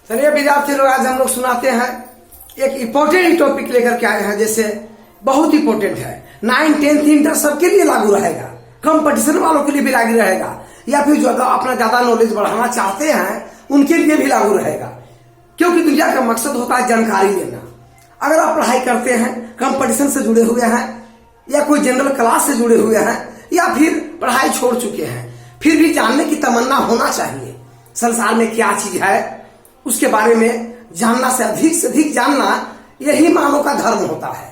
चलिए विद्यार्थी लोग, आज हम लोग सुनाते हैं एक इम्पोर्टेंट टॉपिक लेकर के आए हैं। जैसे बहुत इंपॉर्टेंट है, 9, 10th इंटर सबके लिए लागू रहेगा, कंपटीशन वालों के लिए भी लागू रहेगा, या फिर जो अपना ज्यादा नॉलेज बढ़ाना चाहते हैं उनके लिए भी लागू रहेगा। क्योंकि दुनिया का मकसद होता है जानकारी लेना। अगर आप पढ़ाई करते हैं, कंपटीशन से जुड़े हुए हैं, या कोई जनरल क्लास से जुड़े हुए हैं, या फिर पढ़ाई छोड़ चुके हैं, फिर भी जानने की तमन्ना होना चाहिए संसार में क्या चीज है, उसके बारे में जानना, से अधिक जानना, यही मानव का धर्म होता है।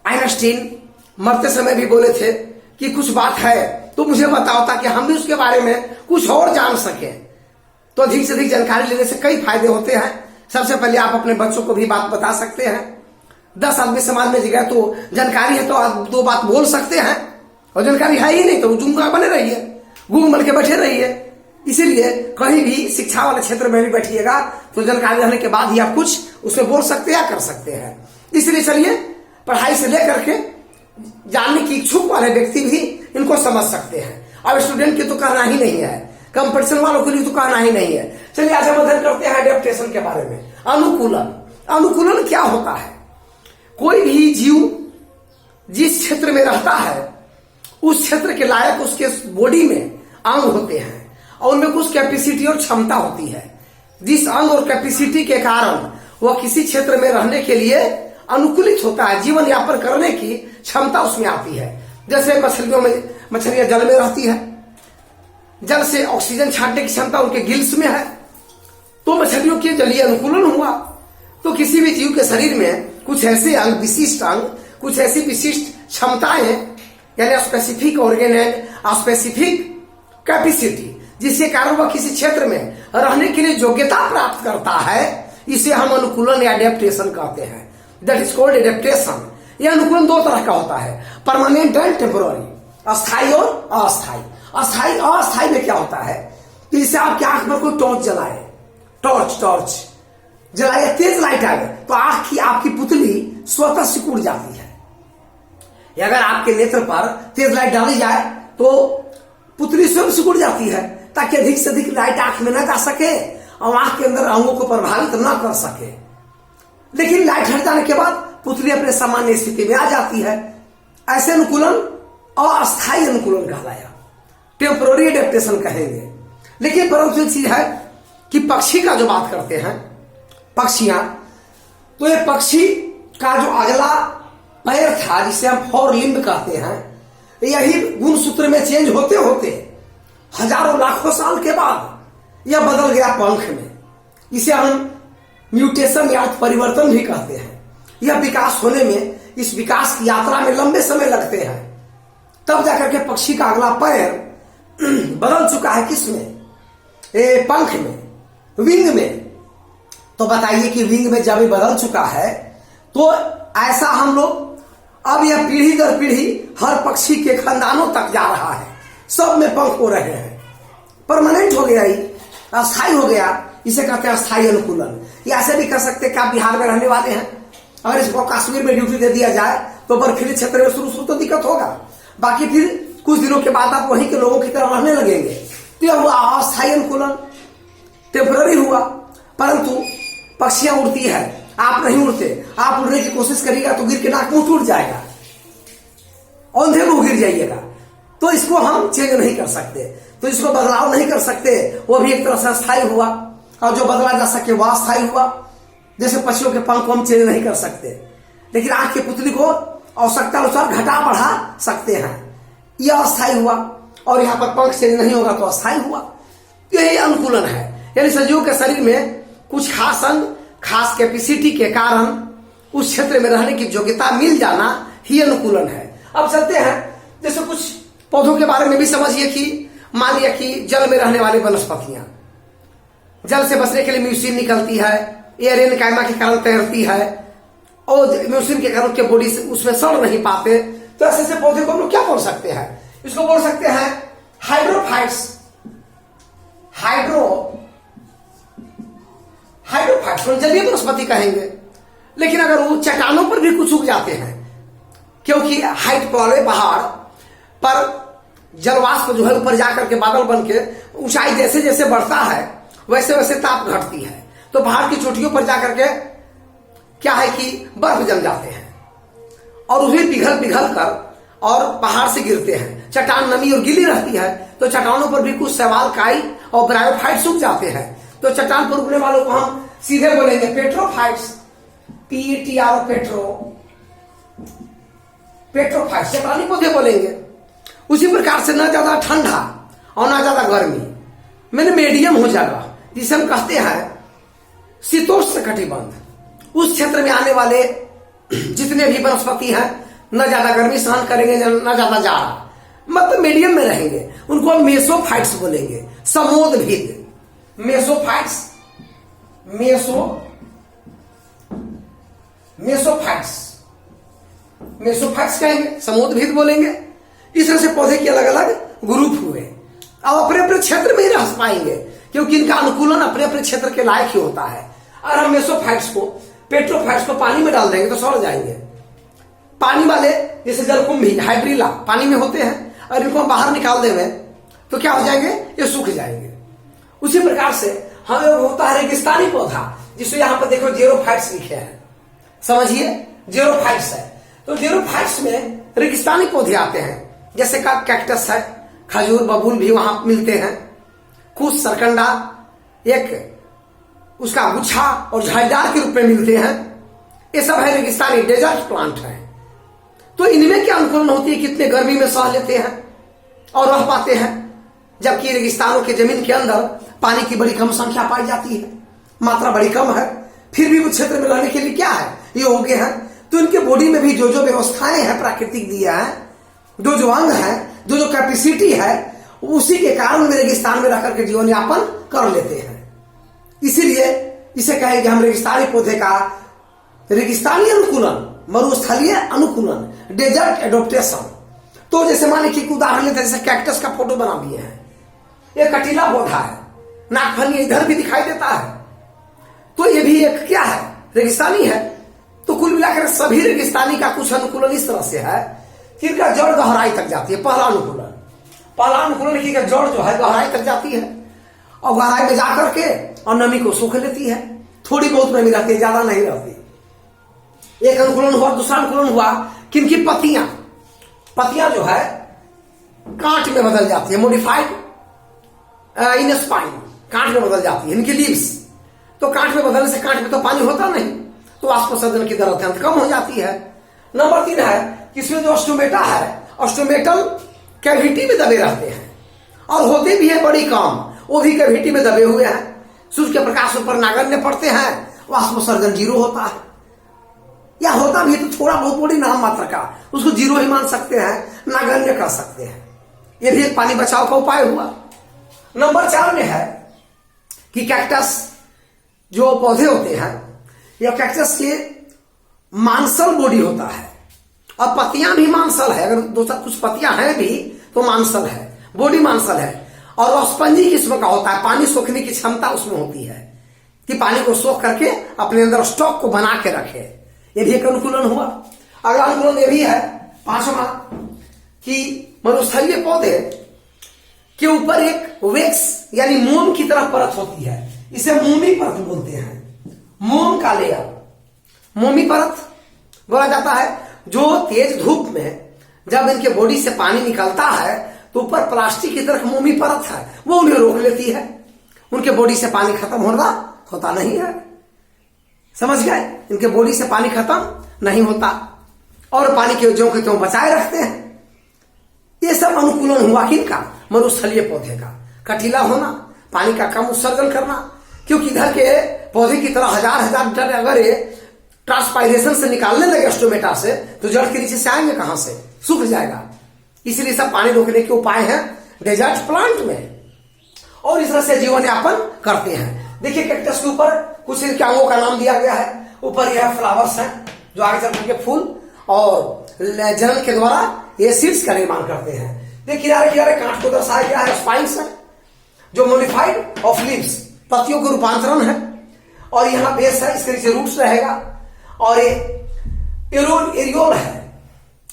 आइंस्टीन मरते समय भी बोले थे कि कुछ बात है तो मुझे बताओ, ताकि हम भी उसके बारे में कुछ और जान सके। तो अधिक से अधिक जानकारी लेने से कई फायदे होते हैं। सबसे पहले आप अपने बच्चों को भी बात बता सकते हैं। 10 आदमी समाज में जगह तो जानकारी है तो आप 2 बात बोल सकते हैं, और जानकारी है ही नहीं तो जुमका बने रहिए, गूंग बन के बैठे रहिए। इसीलिए कहीं भी शिक्षा वाले क्षेत्र में भी बैठिएगा तो जानकारी रहने के बाद ही आप कुछ उसमें बोल सकते हैं या कर सकते हैं। इसलिए चलिए, पढ़ाई से लेकर के जानने की इच्छुक वाले व्यक्ति भी इनको समझ सकते हैं। अब स्टूडेंट की तो कहना ही नहीं है, कंपटीशन वालों के लिए तो कहना ही नहीं है। चलिए आज हम अध्ययन करते हैं एडेप्टेशन के बारे में। अनुकूलन। अनुकूलन क्या होता है? कोई भी जीव जिस क्षेत्र में रहता है उस क्षेत्र के लायक उसके बॉडी में अंग होते हैं, और उनमें कुछ कैपेसिटी और क्षमता होती है। जिस अंग और कैपेसिटी के कारण वह किसी क्षेत्र में रहने के लिए अनुकूलित होता है, जीवन यापन करने की क्षमता उसमें आती है। जैसे मछलियां जल में रहती है, जल से ऑक्सीजन छांटने की क्षमता उनके गिल्स में है, तो मछलियों के जलीय अनुकूलन हुआ। तो किसी भी जीव के शरीर में कुछ ऐसे अंग, विशिष्ट अंग, कुछ ऐसी विशिष्ट क्षमताएं, यानी specific organ and specific capacity, जिसके कारण वह किसी क्षेत्र में रहने के लिए योग्यता प्राप्त करता है, इसे हम अनुकूलन या एडेप्टेशन कहते हैं। That is called adaptation. यह अनुकूलन 2 तरह का होता है, परमानेंट एंड टेम्पोररी, अस्थायी और अस्थायी। अस्थायी में क्या होता है कि जैसे आपकी आंख में कोई टॉर्च जलाए, टॉर्च जलाए, तेज लाइट आ गई तो आंख की आपकी पुतली स्वतः सिकुड़ जाती है। या अगर आपके नेत्र पर तेज लाइट डाली जाए तो पुतली स्वयं सिकुड़ जाती है, ताकि अधिक से अधिक लाइट आंख में न जा सके और आंख के अंदर अंगों को प्रभावित न कर सके। लेकिन लाइट हट जाने के बाद पुतली अपने सामान्य स्थिति में आ जाती है। ऐसे अनुकूलन अस्थायी अनुकूलन कहलाया, टेम्पोररी एडेप्टेशन कहेंगे। लेकिन परंतु एक चीज है कि पक्षी का जो बात करते हैं, पक्षियां, तो ये पक्षी का जो अगला पैर था, जिसे हम फोर लिम्ब कहते हैं, यही गुणसूत्र में चेंज होते होते हजारों लाखों साल के बाद यह बदल गया पंख में। इसे हम म्यूटेशन या परिवर्तन भी कहते हैं। यह विकास होने में, इस विकास की यात्रा में लंबे समय लगते हैं, तब जाकर के पक्षी का अगला पैर बदल चुका है। किसमें? पंख में, विंग में। तो बताइए कि विंग में जब बदल चुका है तो ऐसा हम लोग अब यह पीढ़ी दर पीढ़ी हर पक्षी के खानदानों तक जा रहा है, सब में पंख हो रहे हैं, परमानेंट हो गया, अस्थायी हो गया। इसे कहते हैं अस्थायी अनुकूलन। या ऐसे भी कर सकते हैं कि आप बिहार में रहने वाले हैं, अगर इसको कश्मीर में ड्यूटी दे दिया जाए तो बर्फीले क्षेत्र में शुरू तो दिक्कत होगा, बाकी फिर कुछ दिनों के बाद आप वहीं के लोगों की तरह रहने लगेंगे। तो यह हुआ अस्थायी अनुकूलन, टेम्पररी हुआ। परंतु पक्षियां उड़ती है, आप नहीं उड़ते, आप उड़ने की कोशिश करिएगा तो गिर के नाक मुंह टूट जाएगा, औंधे मुंह गिर जाइएगा। तो इसको हम चेंज नहीं कर सकते, तो इसको बदलाव नहीं कर सकते। वो भी एक तरह से अस्थायी हुआ, और जो बदला जा सके वह अस्थायी हुआ। जैसे पक्षियों के पंख को हम चेंज नहीं कर सकते, लेकिन आंख की पुतली को आवश्यकता अनुसार घटा बढ़ा सकते हैं, यह अस्थायी हुआ। और यहाँ पर पंख चेंज नहीं होगा तो अस्थायी हुआ। यही अनुकूलन है, यानी सजीव के शरीर में कुछ खास अंग, खास कैपेसिटी के कारण उस क्षेत्र में रहने की योग्यता मिल जाना ही अनुकूलन है। अब चलते हैं, जैसे कुछ पौधों के बारे में भी समझिए कि मान लिया कि जल में रहने वाली वनस्पतियां, जल से बचने के लिए म्यूसिन निकलती है, एयर कायमा के कारण तैरती है, और म्यूसिन के कारण के बॉडी से उसमें सड़ नहीं पाते। तो ऐसे पौधे को हम लोग क्या बोल सकते हैं? इसको बोल सकते हैं हाइड्रोफाइट्स। हाइड्रोफाइट्स जलीय वनस्पति कहेंगे। लेकिन अगर वो चट्टानों पर भी कुछ उग जाते हैं, क्योंकि हाइट वाले पहाड़ पर जलवाष्प जो है ऊपर जाकर के बादल बन के ऊंचाई जैसे जैसे बढ़ता है वैसे वैसे ताप घटती है, तो पहाड़ की चोटियों पर जाकर के क्या है कि बर्फ जम जाते हैं और उसे पिघल पिघल कर और पहाड़ से गिरते हैं। चट्टान नमी और गीली रहती है तो चट्टानों पर भी कुछ शैवाल, काई और ब्रायोफाइट सूख जाते हैं। तो चट्टान पर उगने वालों को हम सीधे बोलेंगे पेट्रोफाइट्स, PETRO, पेट्रोफाइट्स, चट्टानी पौधे बोलेंगे। उसी प्रकार से न ज्यादा ठंडा और न ज्यादा गर्मी, मैंने मीडियम हो जाएगा, जिसे हम कहते हैं शीतोष्ण कटिबंध। उस क्षेत्र में आने वाले जितने भी वनस्पति हैं न ज्यादा गर्मी सहन करेंगे न ज्यादा जाड़ा, मतलब मीडियम में रहेंगे, उनको हम मेसोफाइट्स बोलेंगे। समोदभिद, मेसोफाइट्स, मेसोफाइट्स कहेंगे, समोदभिद बोलेंगे। इस तरह से पौधे के अलग अलग ग्रुप हुए। अब अपने अपने क्षेत्र में ही रह पाएंगे क्योंकि इनका अनुकूलन अपने अपने क्षेत्र के लायक ही होता है। और हम मेसोफाइट्स को, पेट्रोफाइट्स को पानी में डाल देंगे तो सड़ जाएंगे। पानी वाले जैसे जलकुंभी, हाइड्रिला पानी में होते हैं और इनको बाहर निकाल देंगे तो क्या हो जाएंगे, ये सूख जाएंगे। उसी प्रकार से हमें होता है रेगिस्तानी पौधा, जिसको यहां पर देखो जेरोफाइट्स लिखे हैं, समझिए जेरोफाइट्स है। तो जेरोफाइट्स में रेगिस्तानी पौधे आते हैं, जैसे का कैक्टस है, खजूर, बबूल भी वहां मिलते हैं, कुछ सरकंडा, एक उसका गुच्छा और झाड़ीदार के रूप में मिलते हैं। ये सब है रेगिस्तानी, डेजर्ट प्लांट है। तो इनमें क्या अनुकूलन होती है, कितने गर्मी में सह लेते हैं और रह पाते हैं, जबकि रेगिस्तानों के जमीन के अंदर पानी की बड़ी कम संख्या पाई जाती है, मात्रा बड़ी कम है, फिर भी उस क्षेत्र में रहने के लिए क्या है, ये हो गए हैं। तो इनके बॉडी में भी जो जो व्यवस्थाएं हैं प्राकृतिक दिया है, जो जो अंग है, जो जो कैपेसिटी है, उसी के कारण वे रेगिस्तान में रहकर के जीवन यापन कर लेते हैं। इसीलिए इसे कहेंगे हम रेगिस्तानी पौधे का रेगिस्तानी अनुकूलन, मरुस्थलीय अनुकूलन, डेजर्ट एडोप्टेशन। तो जैसे माने कि उदाहरण लेते हैं, जैसे कैक्टस का फोटो बना दिए हैं, ये कटीला पौधा है, नागफनी इधर भी दिखाई देता है, तो ये भी एक क्या है, रेगिस्तानी है। तो कुल मिलाकर सभी रेगिस्तानी का कुछ अनुकूलन इस तरह से है कि इनका जड़ गहराई तक जाती है। पहला अनुकूलन की जड़ जो है गहराई तक जाती है और गहराई में जाकर के और नमी को सूख लेती है, थोड़ी बहुत नमी रहती है, ज्यादा नहीं रहती। एक अनुकूलन हुआ। दूसरा अनुकूलन हुआ कि इनकी पत्तियां जो है कांट में बदल जाती है, मॉडिफाइड इन स्पाइन, कांट में बदल जाती है इनकी लीव्स। तो कांट में बदलने से कांट में तो पानी होता नहीं, तो वाष्पोत्सर्जन की दर अत्यंत कम हो जाती है। नंबर 3 है कि इसमें जो ऑस्टोमेटा है, ऑस्टोमेटल कैविटी में दबे रहते हैं और होते भी है बड़ी कम, वो भी कैविटी में दबे हुए हैं। सूर्य के प्रकाश पर नागन्य पड़ते हैं, वाष्पोत्सर्जन 0 होता है, या होता भी तो थोड़ा बहुत बड़ी नाम मात्र का, उसको 0 ही मान सकते हैं, नागन्य कर सकते हैं। ये भी एक पानी बचाव का उपाय हुआ। नंबर 4 में है कि कैक्टस जो पौधे होते हैं, या कैक्टस के मांसल बॉडी होता है और पत्तियां भी मांसल है। अगर दो चार कुछ पत्तियां हैं भी तो मांसल है, बॉडी मांसल है। और वह स्पंजी किस्म का होता है, पानी सोखने की क्षमता उसमें होती है कि पानी को सोख करके अपने अंदर स्टॉक को बना के रखे। ये भी एक अनुकूलन हुआ। अगला अनुकूलन ये भी है 5वां कि मरुस्थलीय पौधे के ऊपर एक वेक्स यानी मोम की तरह परत होती है, इसे मोमी परत बोलते हैं। मोम का लेयर, मोमी परत बोला जाता है। जो तेज धूप में जब इनके बॉडी से पानी निकलता है तो ऊपर प्लास्टिक की तरह मोमी परत है, वो उन्हें रोक लेती है, उनके बॉडी से पानी खत्म होता नहीं है। समझ गए, इनके बॉडी से पानी खत्म नहीं होता और पानी के ज्यों के त्यों बचाए रखते हैं। ये सब अनुकूलन हुआ किनका, मरुस्थलीय पौधे का। कटीला होना, पानी का कम उत्सर्जन करना, क्योंकि इधर के पौधे की तरह हजार लीटर अगर ये ट्रांसपायरेशन से निकालने लगे स्टोमेटा से तो जड़ के नीचे से आएंगे कहां से, सूख जाएगा। इसलिए सब पानी रोकने के उपाय हैं डेजर्ट प्लांट में, और इस तरह से जीवन यापन करते हैं। देखिए कैक्टस के ऊपर कुछ इनके अंगों का नाम दिया गया है। ऊपर यह फ्लावर्स हैं जो आगे चल के फूल और जनन के द्वारा ये सीड्स का निर्माण करते हैं। देखिए किनारे कांट को दर्शाया गया है, स्पाइन्स है जो मोडिफाइड ऑफ लीव्स, पत्तियों का रूपांतरण है। और यहाँ बेस है, इसके नीचे रूट्स रहेगा। और ये एरियोल है,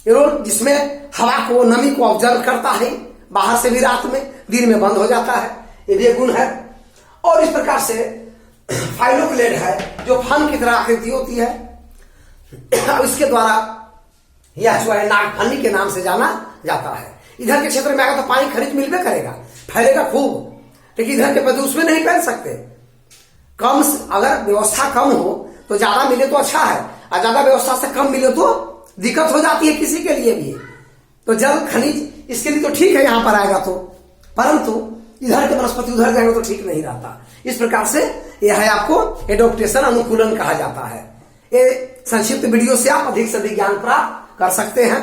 एरियोल जिसमें हवा को, नमी को ऑब्जर्व करता है, बाहर से भी रात में, दिन में बंद हो जाता है, ये भी गुण है। और इस प्रकार से फाइलोक्लेड है जो फन की तरह आकृति होती है। अब इसके द्वारा यह जो है नागफनी के नाम से जाना जाता है। इधर के क्षेत्र में आएगा तो पानी खनिज मिलबे करेगा, फैलेगा खूब, लेकिन इधर के पौधे उसमें नहीं फैल सकते। कम अगर व्यवस्था कम हो तो ज्यादा मिले तो अच्छा है, और ज्यादा व्यवस्था से कम मिले तो दिक्कत हो जाती है किसी के लिए भी। तो जल खनिज इसके लिए तो ठीक है यहां पर आएगा तो, परंतु इधर के वनस्पति उधर जाएगा तो ठीक नहीं रहता। इस प्रकार से यह है आपको एडोप्टेशन, अनुकूलन कहा जाता है। ये संक्षिप्त वीडियो से आप अधिक से अधिक ज्ञान प्राप्त कर सकते हैं।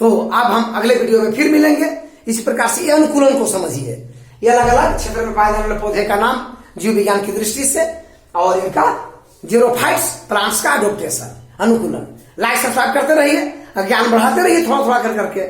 तो अब हम अगले वीडियो में फिर मिलेंगे। इसी प्रकार से ये अनुकूलन को समझिए। ये अलग अलग क्षेत्र में पाए जाने वाले पौधे का नाम जीव विज्ञान की दृष्टि से, और इनका जीरोफाइट्स प्लांट्स का एडोप्टेशन, अनुकूलन। लाइक सब्सक्राइब करते रहिए, ज्ञान बढ़ाते रहिए थोड़ा थोड़ा कर करके।